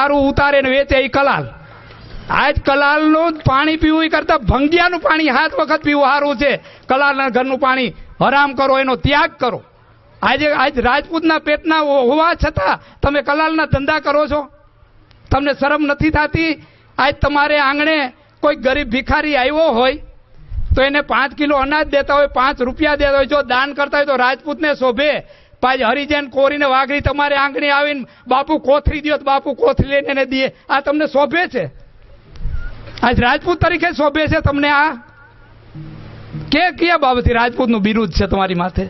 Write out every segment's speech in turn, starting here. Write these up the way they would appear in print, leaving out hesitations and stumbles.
દારૂ ઉતારે ને વેચે એ કલાલ. આજ કલાલનું પાણી પીવું એ કરતા ભંગિયાનું પાણી 7 વખત પીવું સારું છે. કલાલના ઘરનું પાણી હરામ કરો, એનો ત્યાગ કરો. આજ રાજપૂતના પેટના હોવા છતાં તમે કલાલના ધંધા કરો છો. તમને શરમ નથી થતી? આજ તમારે આંગણે કોઈ ગરીબ ભિખારી આવ્યો હોય તો એને 5 કિલો અનાજ દેતા હોય, 5 રૂપિયા દેતા હોય, જો દાન કરતા હોય તો રાજપૂતને શોભે. પાછી હરિજન કોરીને વાઘરી તમારે આંગણે આવીને બાપુ કોથરી દો તો બાપુ કોથરી લઈને એને દે. આ તમને શોભે છે? આજ રાજપૂત તરીકે શોભે છે તમને? આ કયા બાબતથી રાજપૂતનું બિરુદ છે તમારી માથે?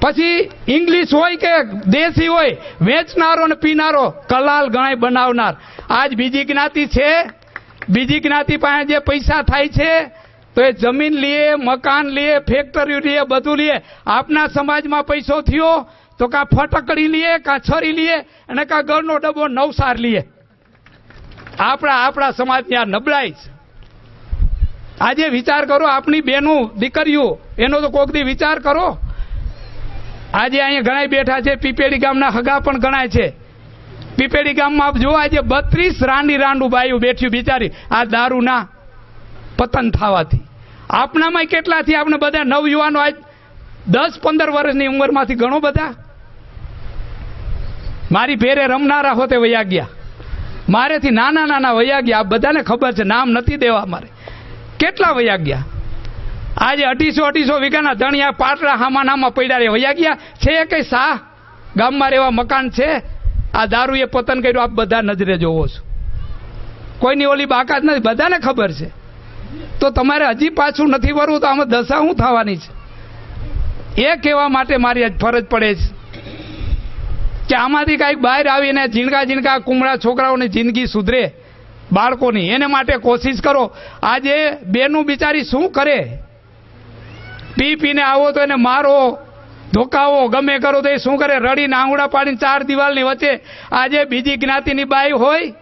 પછી ઇંગ્લિશ હોય કે દેશી હોય, વેચનારો ને પીનારો કલાલ ગણાય બનાવનાર. આજ બીજી જ્ઞાતિ છે, બીજી જ્ઞાતિ પાસે જે પૈસા થાય છે તો એ જમીન લીએ, મકાન લીએ, ફેક્ટરી લીએ, બધું લીએ. આપના સમાજમાં પૈસો થયો તો કાં ફટકડી લીએ, કાં છરી લીએ અને કાં ગળનો ડબ્બો નવસાર લીએ. આપણા સમાજની આ નબળાઈ છે. આજે વિચાર કરો, આપણી બેનું દીકરીઓ, એનો તો કોક દી વિચાર કરો. આજે અહીંયા ઘણા બેઠા છે, પીપેડી ગામના હગા પણ ગણાય છે. પીપેડી ગામમાં જો આજે 32 રાંડું બાયું બેઠ્યું બિચારી આ દારૂના પતન થવાથી. આપણામાં કેટલાથી આપણે બધા નવયુવાનો આજ 10-15 વર્ષની ઉંમરમાંથી ઘણો બધા મારી ભેરે રમનારા હોતે વયા ગયા, મારેથી નાના વયા ગયા. આ બધાને ખબર છે, નામ નથી દેવા મારે. કેટલા વયા ગયા? આજે 250 વીઘાના ધણિયા પાટલા હામાં પડ્યા રે વયા ગયા છે. કઈ શાહ ગામમાં રહેવા મકાન છે? આ દારૂએ પતન કર્યું. આપ બધા નજરે જોવો છો, કોઈની ઓલી બાકાત નથી, બધાને ખબર છે. તો તમારે હજી પાછું નથી વરવું તો આમાં દશા શું થવાની છે? એ કહેવા માટે મારી આજ ફરજ પડે છે કે આમાંથી કાંઈક બહાર આવીને ઝીણકા કુમળા છોકરાઓની જિંદગી સુધરે, બાળકોની. એને માટે કોશિશ કરો. આજે બેનું બિચારી શું કરે? પીને આવો તો એને મારો, ધોકાવો, ગમે કરો તો એ શું કરે? રડીને આંગળા પાડીને 4 દિવાલની વચ્ચે. આજે બીજી જ્ઞાતિની બાઈ હોય,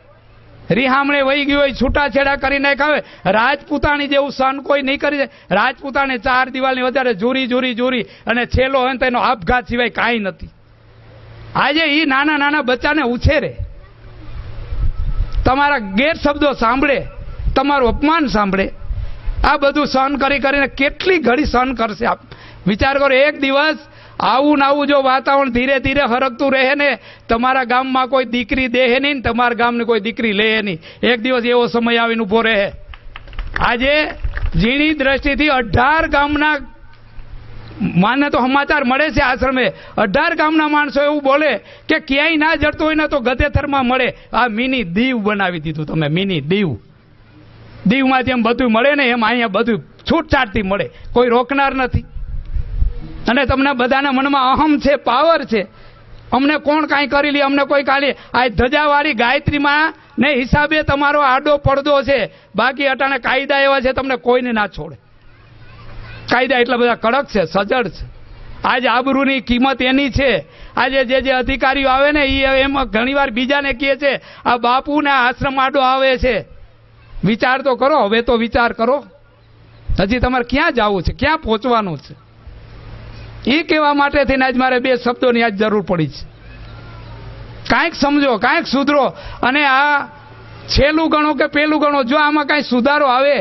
રિહામણે વહી ગઈ હોય, છૂટાછેડા કરી નાખાવે. રાજપૂતાણી જેવું સહન કોઈ નહીં કરી જાય. રાજપૂતાણી 4 દિવાલની વધારે જુરી અને છેલ્લો હોય તો એનો આપઘાત સિવાય કાંઈ નથી. આજે એ નાના બચ્ચાને ઉછેરે, તમારા ગેરશબ્દો સાંભળે, તમારું અપમાન સાંભળે. આ બધું સહન કરીને કેટલી ઘડી સહન કરશે? આપ વિચાર કરો. એક દિવસ આવું જો વાતાવરણ ધીરે હરકતું રહે ને, તમારા ગામમાં કોઈ દીકરી દેહે નહીં, તમારા ગામની કોઈ દીકરી લે નહીં. એક દિવસ એવો સમય આવીને ઉભો રહે. આજે ઝીણી દ્રષ્ટિથી 18 ગામના માને તો સમાચાર મળે છે આશ્રમે, 18 ગામના માણસો એવું બોલે કે ક્યાંય ના જડતું હોય ને તો ગધેથરમાં મળે. આ મિની દીવ બનાવી દીધું તમે, મિની દીવ. દીવમાં જેમ બધું મળે ને એમ અહીંયા બધું છૂટછાટથી મળે, કોઈ રોકનાર નથી. અને તમને બધાના મનમાં અહમ છે, પાવર છે. અમને કોણ કાંઈ કરી લે, અમને કોઈ કાઢી. આ ધજાવાળી ગાયત્રીમાં ને હિસાબે તમારો આડો પડદો છે. બાકી અટાણે કાયદા એવા છે તમને કોઈને ના છોડે. કાયદા એટલા બધા કડક છે, સજડ છે. આજ આબરૂની કિંમત એની છે. આજે જે અધિકારીઓ આવે ને એ એમ ઘણીવાર બીજાને કહે છે આ બાપુના આશ્રમ આડો આવે છે. વિચાર તો કરો, હવે તો વિચાર કરો. હજી તમારે ક્યાં જવું છે, ક્યાં પહોંચવાનું છે? એ કહેવા માટે થઈને આજ મારે 2 શબ્દોની આજ જરૂર પડી છે. કાંઈક સમજો, કાંઈક સુધરો. અને આ છેલ્લું ગણો કે પેલું ગણો, જો આમાં કાંઈ સુધારો આવે,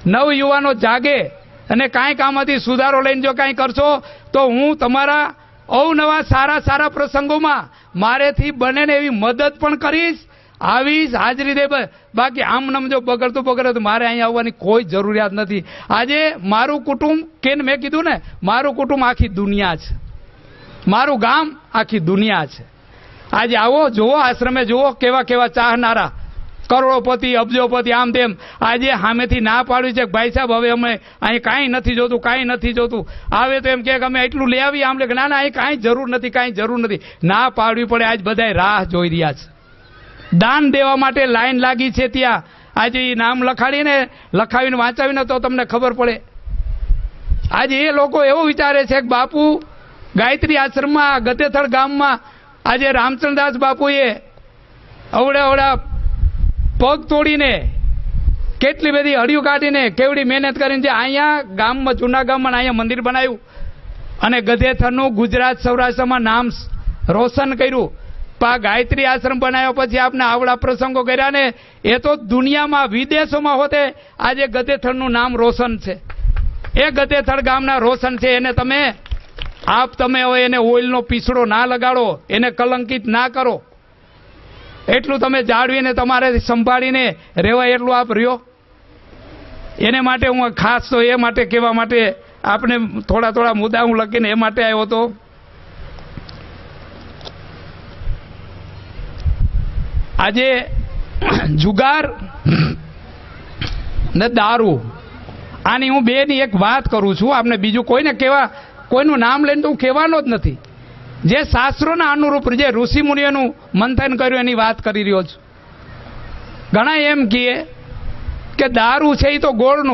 નવયુવાનો જાગે અને કાંઈક આમાંથી સુધારો લઈને જો કાંઈ કરશો તો હું તમારા અવનવા સારા પ્રસંગોમાં મારેથી બને ને એવી મદદ પણ કરીશ, આવીશ, હાજરી દે. બાકી આમ જો બગડતું તો મારે અહીંયા આવવાની કોઈ જરૂરિયાત નથી. આજે મારું કુટુંબ કેને મેં કીધું ને, મારું કુટુંબ આખી દુનિયા છે, મારું ગામ આખી દુનિયા છે. આજે આવો, જુઓ આશ્રમે, જુઓ કેવા ચાહનારા, કરોડોપતિ, અબજોપતિ, આમ તેમ. આજે સામેથી ના પાડવી છે ભાઈ સાહેબ હવે અમે અહીં કાંઈ નથી જોતું. આવે તો એમ કે અમે એટલું લઈ આવીએ, આમ લે ના અહીં કાંઈ જરૂર નથી. ના પાડવી પડે. આજ બધાય રાહ જોઈ રહ્યા છે. દાન દેવા માટે લાઈન લાગી છે ત્યાં. આજે એ નામ લખાવીને વાંચાવીને તો તમને ખબર પડે. આજે એ લોકો એવું વિચારે છે કે બાપુ ગાયત્રી આશ્રમમાં, ગધેથળ ગામમાં આજે રામચંદ્રદાસ બાપુએ અવડા પગ તોડીને, કેટલી બધી હડિયું કાઢીને, કેવડી મહેનત કરીને જે અહીંયા ગામમાં, જૂના ગામમાં અહીંયા મંદિર બનાવ્યું અને ગધેથળનું ગુજરાત સૌરાષ્ટ્રમાં નામ રોશન કર્યું. ગાયત્રી આશ્રમ બનાવ્યો પછી આપને આવડા પ્રસંગો કર્યા ને, એ તો દુનિયામાં વિદેશોમાં હોતે આજે ગધેથળનું નામ રોશન છે. એ ગધેથળ ગામના રોશન છે. એને તમે હવે એને ઓઇલનો પીસડો ના લગાડો, એને કલંકિત ના કરો. એટલું તમે જાળવીને તમારે સંભાળીને રહેવાય એટલું આપ રહ્યો. એને માટે હું ખાસ તો એ માટે કહેવા માટે આપણે થોડા મુદ્દા હું લખીને એ માટે આવ્યો હતો. આજે જુગાર ને દારૂ, આની હું બેની એક વાત કરું છું. આપને બીજું કોઈનું નામ લઈને તો હું કહેવાનો જ નથી. જે શાસ્ત્રોના અનુરૂપ જે ઋષિ મુનિઓનું મંથન કર્યું એની વાત કરી રહ્યો છું. ઘણા એમ કહે કે દારૂ છે એ તો ગોળનું